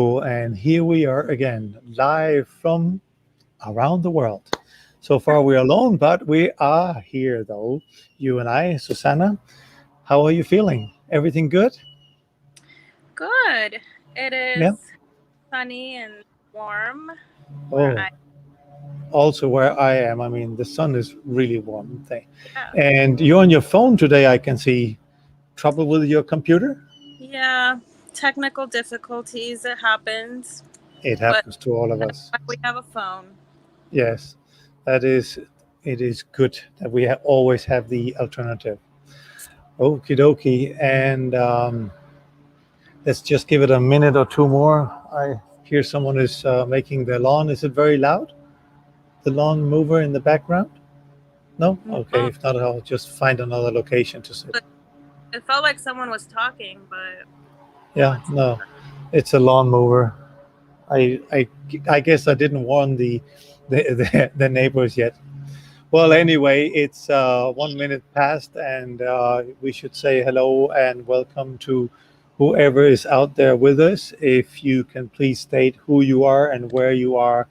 And here we are again, live from around the world. So far, we're alone, but we are here though. You and I, Susanna. How are you feeling? Everything good? Good. It Yeah. is sunny and warm where Oh, I also where I am. I mean, the sun is really warm. Thing. yeah. And you're on your phone today. I can see trouble with your computer. Yeah, technical difficulties, it happens, It but happens to all of that's us. why we have a phone. Yes, that is. It is good that we always have the alternative. Okie dokie. And let's just give it a minute or two more. I hear someone is making their lawn. Is it very loud? The lawn mover in the background? No? Okay, No, if not, I'll just find another location to sit. but it felt like someone was talking, but no, Yeah, it's no, it's a lawn mover. I, I, I guess I didn't warn the neighbors yet. Well, anyway, it's 1 minute past, and we should say hello and welcome to whoever is out there with us. If you can please state who you are and where you are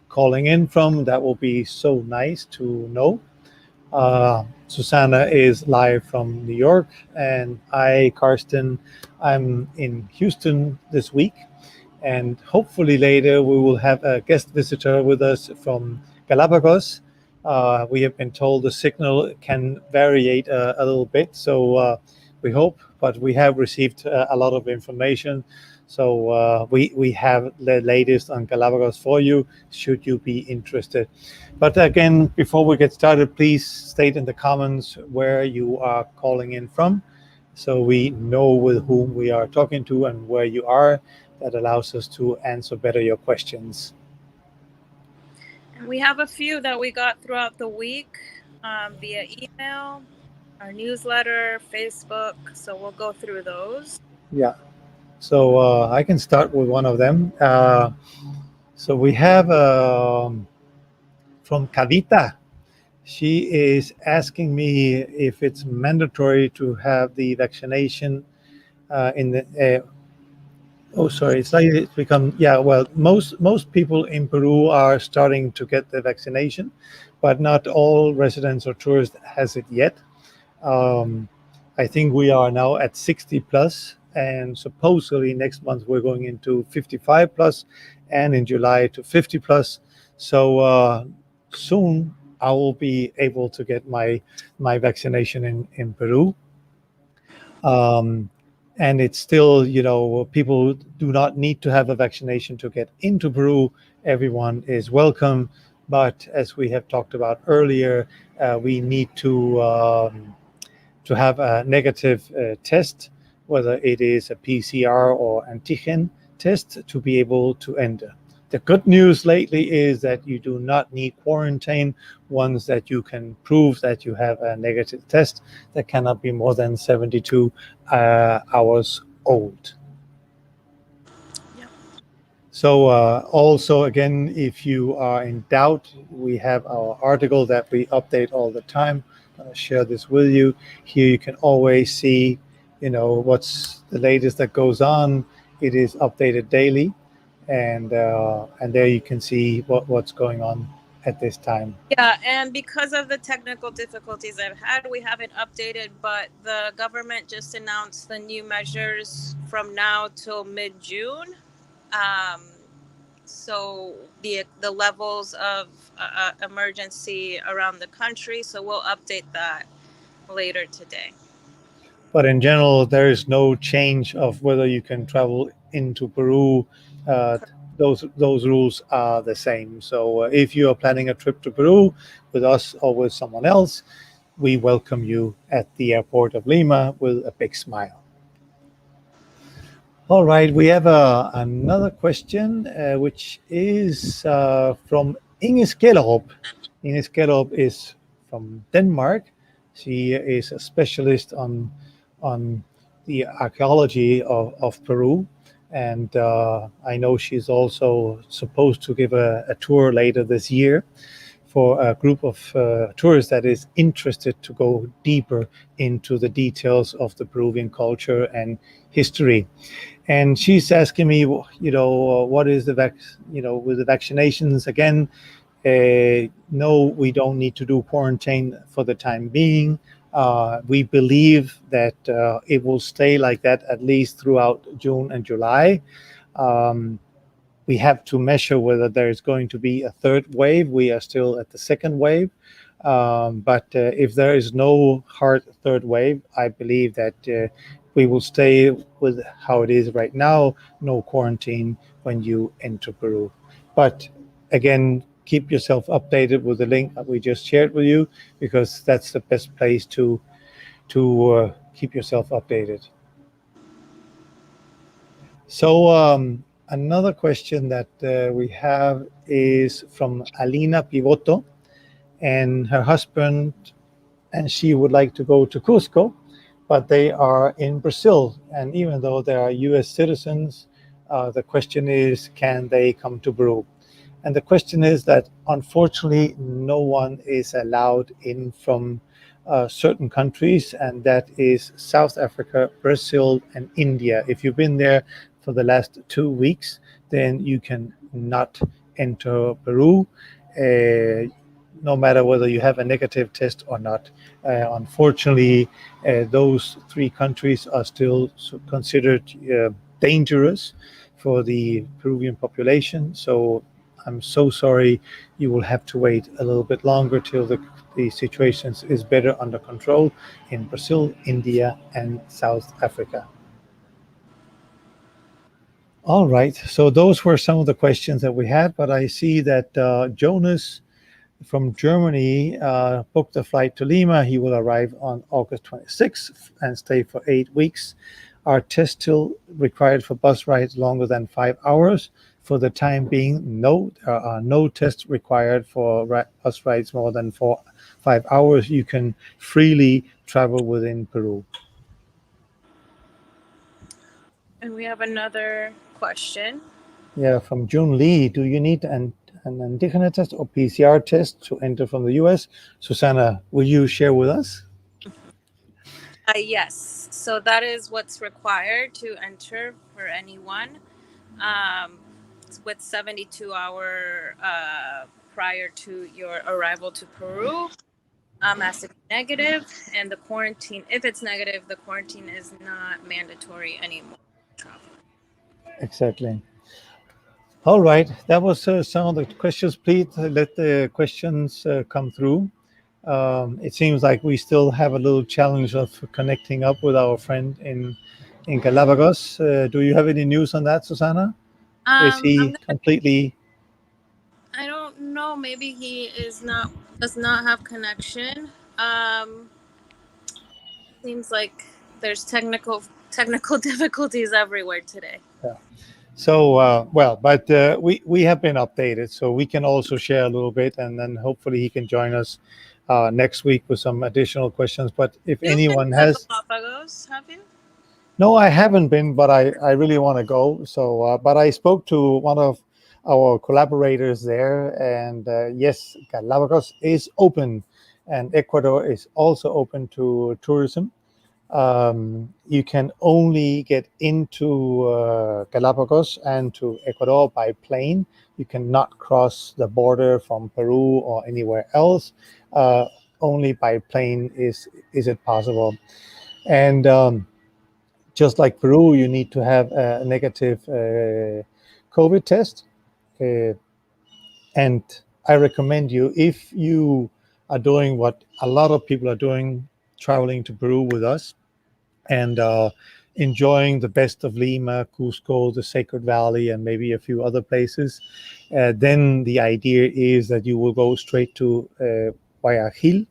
calling in from, that will be so nice to know. Susanna is live from New York, and I, Karsten, I'm in Houston this week. And hopefully later we will have a guest visitor with us from Galapagos. We have been told the signal can variate a little bit, so we hope, but we have received a lot of information. So we have the latest on Galapagos for you, should you be interested. But again, before we get started, please state in the comments where you are calling in from, so we know with whom we are talking to and where you are. That allows us to answer better your questions. and we have a few that we got throughout the week via email, our newsletter, Facebook. So we'll go through those. Yeah. So I can start with one of them. So we have from Kavita. She is asking me if it's mandatory to have the vaccination in the. Oh, sorry. It's like it's become, yeah. Well, most people in Peru are starting to get the vaccination, but not all residents or tourists has it yet. Um, I think we are now at 60 plus, and supposedly next month we're going into 55 plus, and in July to 50 plus. So soon I will be able to get my vaccination in Peru. Um, and it's still, people do not need to have a vaccination to get into Peru. Everyone is welcome. But as we have talked about earlier, we need to have a negative test, whether it is a PCR or antigen test, to be able to enter. The good news lately is that you do not need quarantine once that you can prove that you have a negative test that cannot be more than 72 hours old. Yep. So, also, again, if you are in doubt, we have our article that we update all the time. I'll share this with you. Here you can always see, what's the latest that goes on. It is updated daily, and there you can see what's going on at this time. Yeah, and because of the technical difficulties I've had, we haven't updated, but the government just announced the new measures from now till mid-June. Um, so the levels of emergency around the country. So we'll update that later today. But in general, there is no change of whether you can travel into Peru. Uh, those rules are the same. So if you are planning a trip to Peru with us or with someone else, we welcome you at the airport of Lima with a big smile. All right, we have another question, which is from Inge Skellerup. Inge Skellerup is from Denmark. She is a specialist on the archaeology of Peru, and I know she's also supposed to give a tour later this year for a group of tourists that is interested to go deeper into the details of the Peruvian culture and history. And she's asking me, what is the with the vaccinations again. No, we don't need to do quarantine for the time being. We believe that it will stay like that at least throughout June and July. Um, we have to measure whether there is going to be a third wave. We are still at the second wave. But if there is no hard third wave, I believe that we will stay with how it is right now, no quarantine when you enter Peru. But again, keep yourself updated with the link that we just shared with you, because that's the best place to keep yourself updated. So another question that we have is from Alina Pivoto, and her husband and she would like to go to Cusco, but they are in Brazil. And even though they are US citizens, the question is, can they come to Peru? And the question is that unfortunately, no one is allowed in from certain countries, and that is South Africa, Brazil, and India. If you've been there for the last 2 weeks, then you can not enter Peru. No matter whether you have a negative test or not. Unfortunately, those three countries are still considered dangerous for the Peruvian population. So I'm so sorry. You will have to wait a little bit longer till the situation is better under control in Brazil, India, and South Africa. All right. So those were some of the questions that we had, but I see that Jonas from Germany booked a flight to Lima. He will arrive on August 26th and stay for 8 weeks. Are tests still required for bus rides longer than 5 hours? For the time being, no. There are no tests required for bus rides more than 5 hours. You can freely travel within Peru. And we have another question. Yeah, from June Lee. Do you need an antigen test or PCR test to enter from the US? Susanna, will you share with us? Yes. So that is what's required to enter for anyone with 72 hour prior to your arrival to Peru. Has to be negative, and the quarantine, if it's negative, the quarantine is not mandatory anymore. Exactly. All right, that was some of the questions. Please let the questions come through. It seems like we still have a little challenge of connecting up with our friend in Galapagos. Do you have any news on that, Susanna? Is he completely? I don't know. Maybe he does not have connection. Seems like there's technical difficulties everywhere today. Yeah. So well, but we have been updated, so we can also share a little bit, and then hopefully he can join us next week with some additional questions. But if You've been anyone to has, Galapagos, have you? no, I haven't been, but I really want to go. So, but I spoke to one of our collaborators there, and yes, Galapagos is open, and Ecuador is also open to tourism. You can only get into Galapagos and to Ecuador by plane. You cannot cross the border from Peru or anywhere else. Only by plane is it possible. And just like Peru, you need to have a negative COVID test. Uh, and I recommend you, if you are doing what a lot of people are doing, traveling to Peru with us, and enjoying the best of Lima, Cusco, the Sacred Valley, and maybe a few other places, then the idea is that you will go straight to Guayaquil,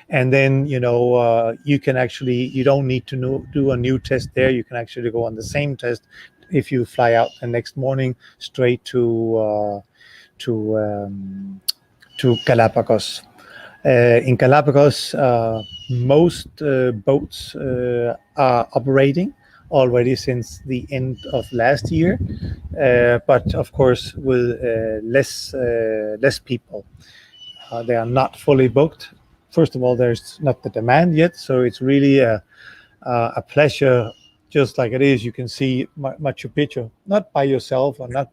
and then you can actually, you don't need to do a new test there. You can actually go on the same test if you fly out the next morning straight to to Galapagos. In Galapagos, most boats are operating already since the end of last year. but of course with less people. They are not fully booked. First of all, there's not the demand yet, so it's really a pleasure, just like it is. You can see Machu Picchu, not by yourself or not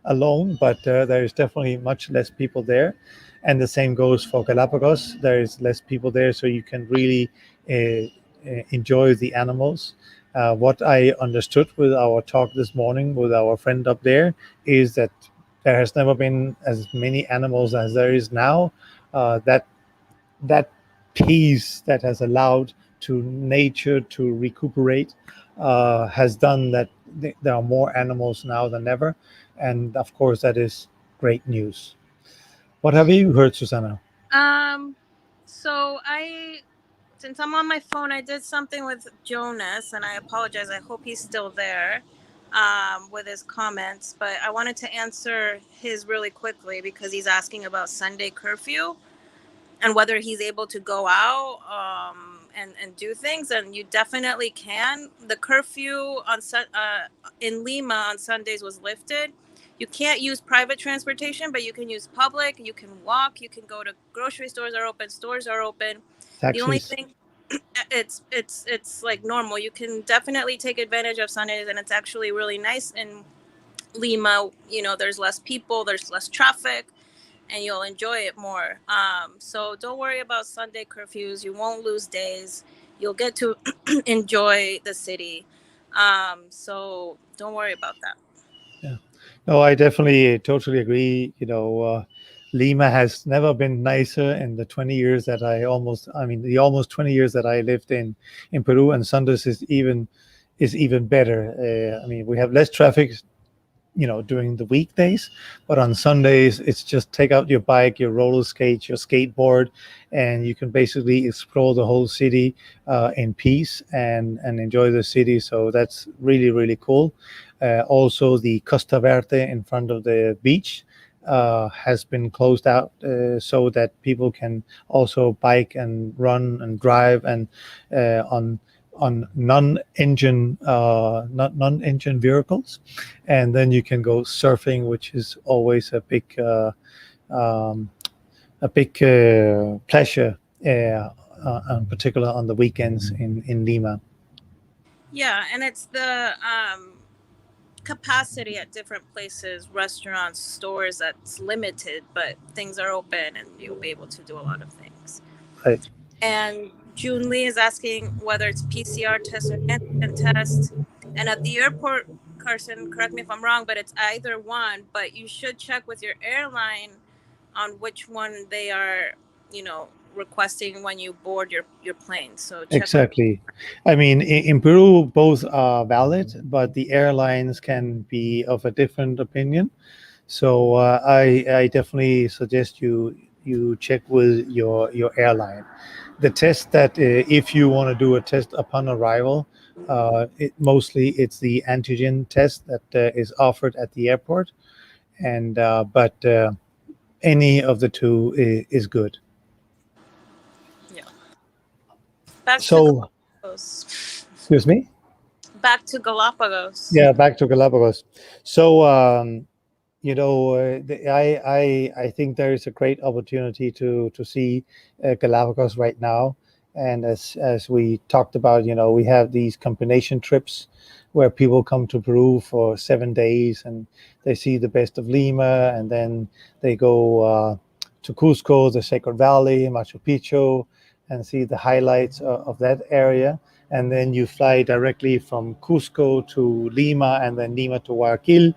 alone, but there is definitely much less people there. And the same goes for Galapagos. There is less people there, so you can really enjoy the animals. What I understood with our talk this morning with our friend up there is that there has never been as many animals as there is now. That peace that has allowed to nature to recuperate has done that there are more animals now than ever, and of course that is great news. What have you heard, Susanna? Um, so since I'm on my phone, I did something with Jonas, and I apologize. I hope he's still there with his comments, but I wanted to answer his really quickly because he's asking about Sunday curfew and whether he's able to go out and do things. And you definitely can. The curfew in Lima on Sundays was lifted. You can't use private transportation, but you can use public. You can walk. You can go to grocery stores are open. Stores are open. The only Taxis. thing, it's like normal. You can definitely take advantage of Sundays, and it's actually really nice in Lima. There's less people. There's less traffic, and you'll enjoy it more. So don't worry about Sunday curfews. You won't lose days. You'll get to enjoy the city. So don't worry about that. Yeah. No, I definitely totally agree. Lima has never been nicer in the 20 years that I mean, the almost 20 years that I lived in Peru, and Sundays is even better. I mean, we have less traffic, during the weekdays, but on Sundays it's just take out your bike, your roller skate, your skateboard, and you can basically explore the whole city in peace and enjoy the city. So that's really really cool. Also, the Costa Verde in front of the beach has been closed out, so that people can also bike and run and drive and on non-engine vehicles, and then you can go surfing, which is always um, a big pleasure, in particular on the weekends in Lima. Yeah, and it's the capacity at different places, restaurants, stores, that's limited, but things are open and you'll be able to do a lot of things. Right. And June Lee is asking whether it's PCR test or antigen test. And at the airport, Carson, correct me if I'm wrong, but it's either one. But you should check with your airline on which one they are, requesting when you board your plane. So check with. Exactly. I mean, in Peru, both are valid, but the airlines can be of a different opinion. So I definitely suggest you check with your airline. The test that if you want to do a test upon arrival, mostly it's the antigen test that is offered at the airport, and but any of the two is good. Yeah. Back to So, Galapagos. excuse me. Back to Galapagos. Yeah, back to Galapagos. So, I think there is a great opportunity to see Galapagos right now. And as we talked about, we have these combination trips where people come to Peru for 7 days and they see the best of Lima, and then they go to Cusco, the Sacred Valley, Machu Picchu, and see the highlights of that area. And then you fly directly from Cusco to Lima, and then Lima to Guayaquil,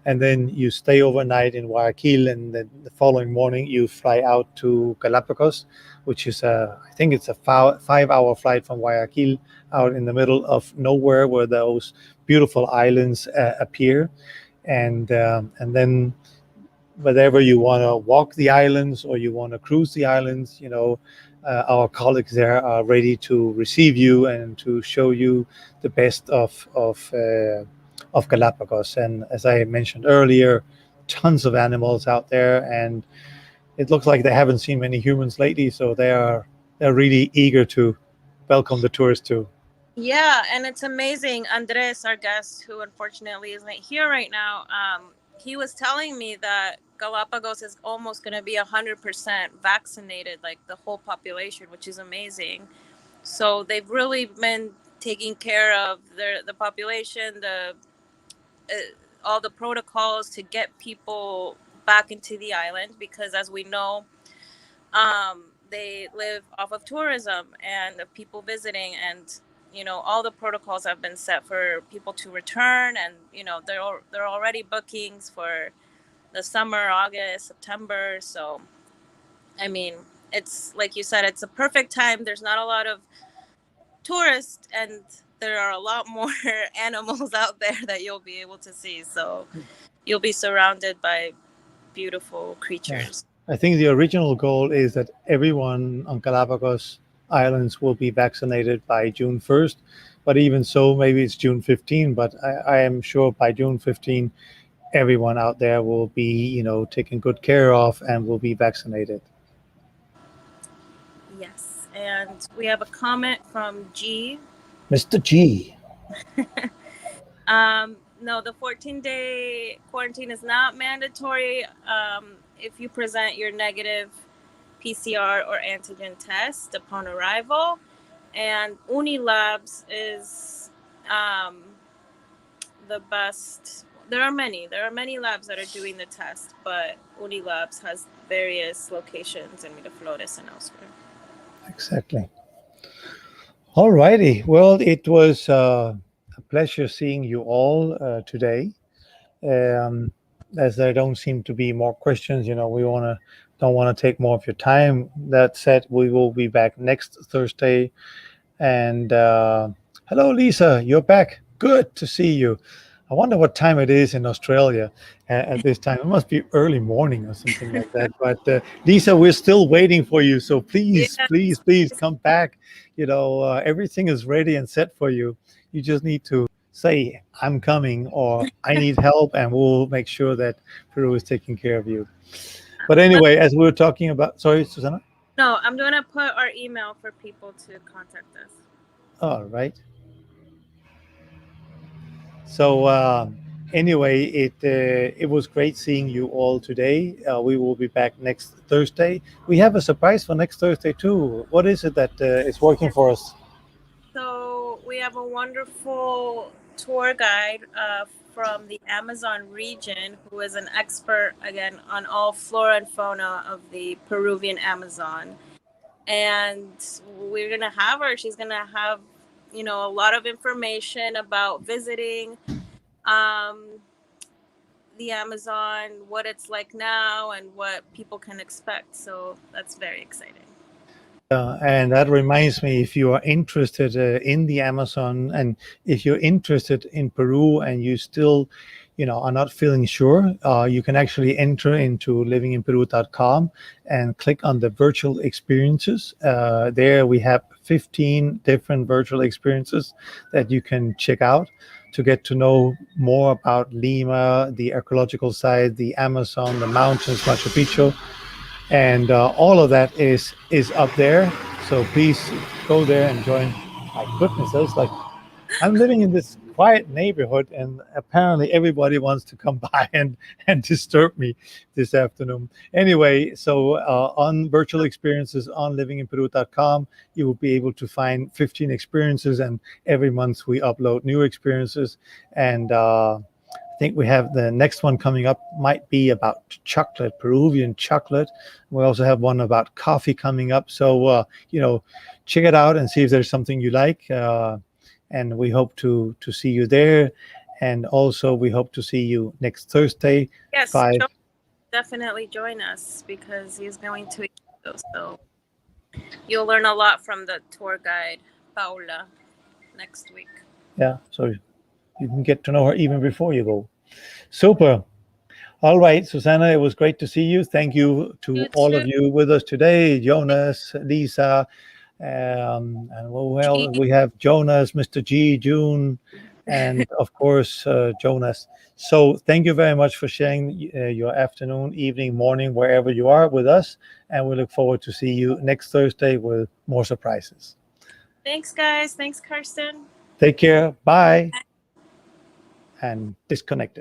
and then you stay overnight in Guayaquil, and then the following morning you fly out to Galapagos, which is I think it's a 5 hour flight from Guayaquil, out in the middle of nowhere where those beautiful islands appear, and then whether you want to walk the islands or you want to cruise the islands, our colleagues there are ready to receive you and to show you the best of Galapagos. And as I mentioned earlier, tons of animals out there, and it looks like they haven't seen many humans lately, so they're really eager to welcome the tourists too. Yeah, and it's amazing. Andres, our guest, who unfortunately isn't here right now, he was telling me that Galapagos is almost going to be 100% vaccinated, like the whole population, which is amazing. So they've really been taking care of the population, the all the protocols to get people back into the island because, as we know, they live off of tourism and of people visiting, and all the protocols have been set for people to return, and there are already bookings for the summer, August, September. So I mean, it's like you said, it's a perfect time. There's not a lot of tourists, and there are a lot more animals out there that you'll be able to see. So you'll be surrounded by beautiful Yeah. creatures. I think the original goal is that everyone on Galapagos Islands will be vaccinated by June 1st. But even so, maybe it's June 15. But I am sure by June 15, everyone out there will be, taken good care of and will be vaccinated. Yes, and we have a comment from G. Mr. G. No, the 14-day quarantine is not mandatory if you present your negative PCR or antigen test upon arrival. And Unilabs is the best. There are many labs that are doing the test, but Unilabs has various locations in Miraflores and elsewhere. Exactly. All righty. Well, it was a pleasure seeing you all today. Um, as there don't seem to be more questions, we don't want to take more of your time. That said, we will be back next Thursday. And hello, Lisa, you're back. Good to see you. I wonder what time it is in Australia at this time. It must be early morning or something like that. But Lisa, we're still waiting for you. So please, Yeah. please, please come back. Everything is ready and set for you. You just need to say, I'm coming, or I need help, and we'll make sure that Peru is taking care of you. But But anyway, as we were talking about, sorry, Susanna. no, I'm gonna put our email for people to contact us. All right. So anyway, it was great seeing you all today. We will be back next Thursday. We have a surprise for next Thursday too. What is it that is working for us? So we have a wonderful tour guide from the Amazon region who is an expert again on all flora and fauna of the Peruvian Amazon. And we're gonna have her. She's gonna have a lot of information about visiting um, the Amazon, what it's like now, and what people can expect. So that's very exciting. And that reminds me, if you are interested in the Amazon, and if you're interested in Peru, and you still, are not feeling sure, you can actually enter into livinginperu.com and click on the virtual experiences. There we have 15 different virtual experiences that you can check out to get to know more about Lima, the ecological side, the Amazon, the mountains, Machu Picchu, and all of that is up there. So please go there and join. My goodness, that's like I'm living in this quiet neighborhood, and apparently everybody wants to come by and disturb me this afternoon. Anyway, so on virtual experiences on livinginperu.com, you will be able to find 15 experiences, and every month we upload new experiences. And I think we have the next one coming up might be about chocolate, Peruvian chocolate. We also have one about coffee coming up. So, check it out and see if there's something you like. And we hope to see you there. And also, we hope to see you next Thursday, Yes, 5. Joe, definitely join us because he's going to Iquitos. So you'll learn a lot from the tour guide, Paula, next week. Yeah, so you can get to know her even before you go. Super. All right, Susanna, it was great to see you. Thank you to You all of too, you with us today, Jonas, Lisa, and well, G. we have Jonas, Mr. G, June, and of course, Jonas. So thank you very much for sharing your afternoon, evening, morning, wherever you are with us. And we look forward to see you next Thursday with more surprises. Thanks, guys. Thanks, Karsten. Take care. Bye. And disconnected.